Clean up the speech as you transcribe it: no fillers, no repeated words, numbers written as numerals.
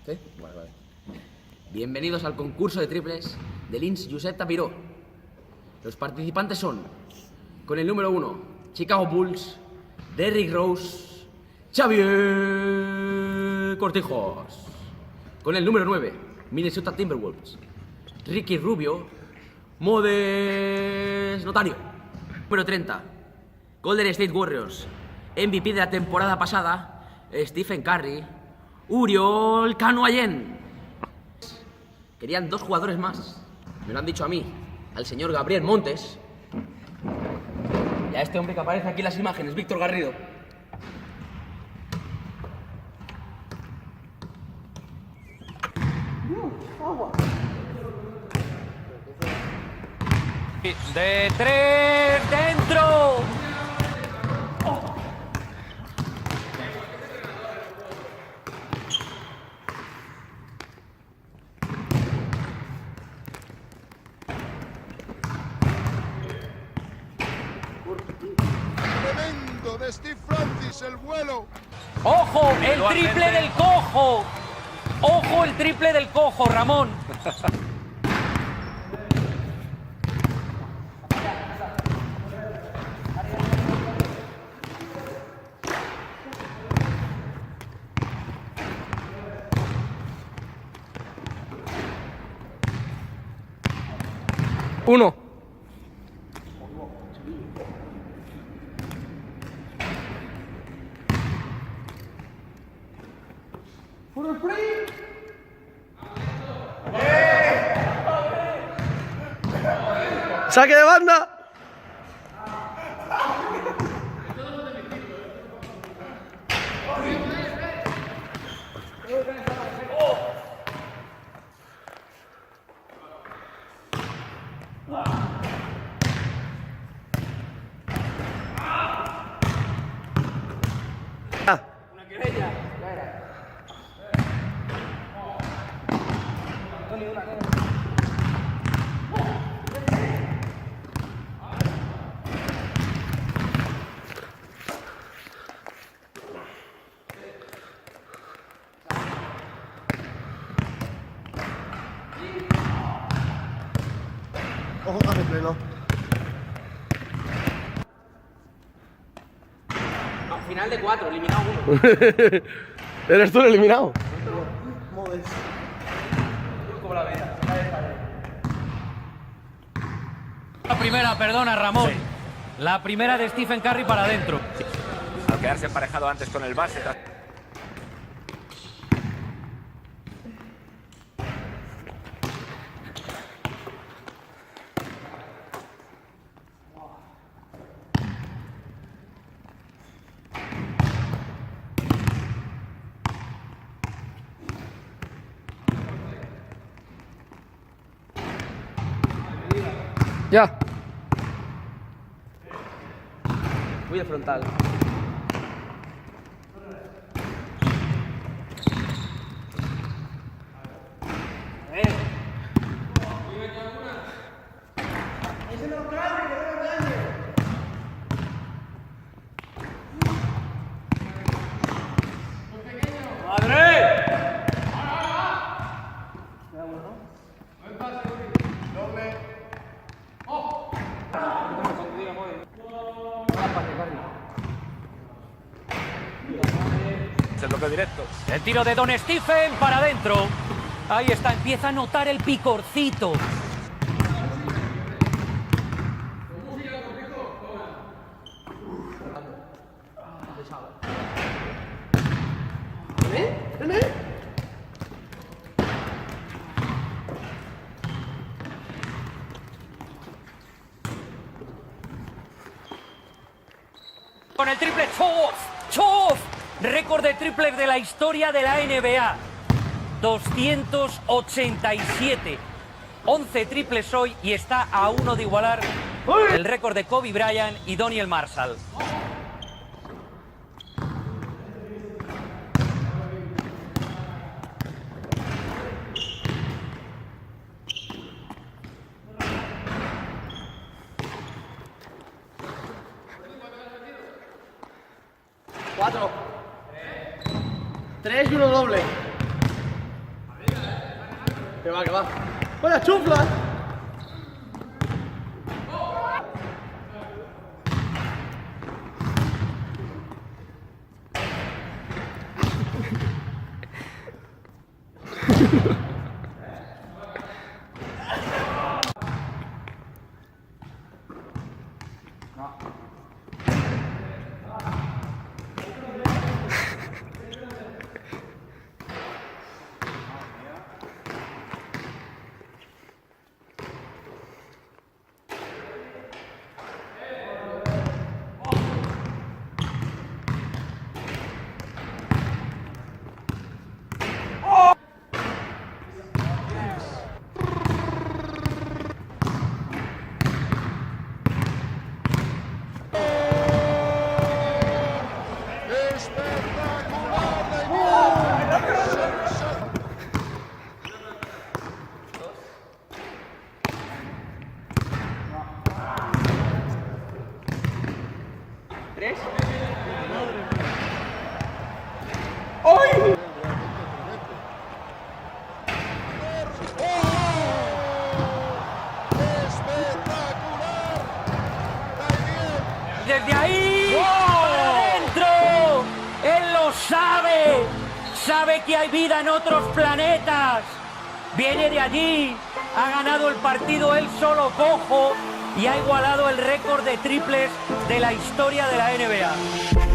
¿Sí? Vale. Bienvenidos al concurso de triples de l'Inns Josep Tapiró. Los participantes son, con el número 1, Chicago Bulls, Derrick Rose, Xavier Cortijos. Con el número 9, Minnesota Timberwolves, Ricky Rubio, Modes Notario. Número 30, Golden State Warriors, MVP de la temporada pasada, Stephen Curry, Uriol Canoyen. Querían 2 jugadores más. Me lo han dicho a mí, al señor Gabriel Montes. Y a este hombre que aparece aquí en las imágenes, Víctor Garrido. De 3, dentro. Tremendo de Steve Francis, el vuelo. ¡Ojo! ¡El triple del cojo! ¡Ojo! El triple del cojo, Ramón. Uno. Saque de banda. Ojo, cambio pleno. Final de 4, eliminado 1. Eres tú el eliminado. La primera, perdona, Ramón. Sí. La primera de Stephen Curry para adentro. Al quedarse emparejado antes con el base. Ya. Muy de frontal. Es el bloqueo directo. El tiro de Don Stephen para adentro. Ahí está, empieza a notar el picorcito. Con el triple Chof, récord de triples de la historia de la NBA. 287. 11 triples hoy y está a 1 de igualar el récord de Kobe Bryant y Doniel Marshall. Cuatro. 3 y 1 doble. Que va, que va. ¡Vaya chufla! Desde ahí, ¡para adentro! Él lo sabe. Sabe que hay vida en otros planetas. Viene de allí. Ha ganado el partido él solo cojo y ha igualado el récord de triples de la historia de la NBA.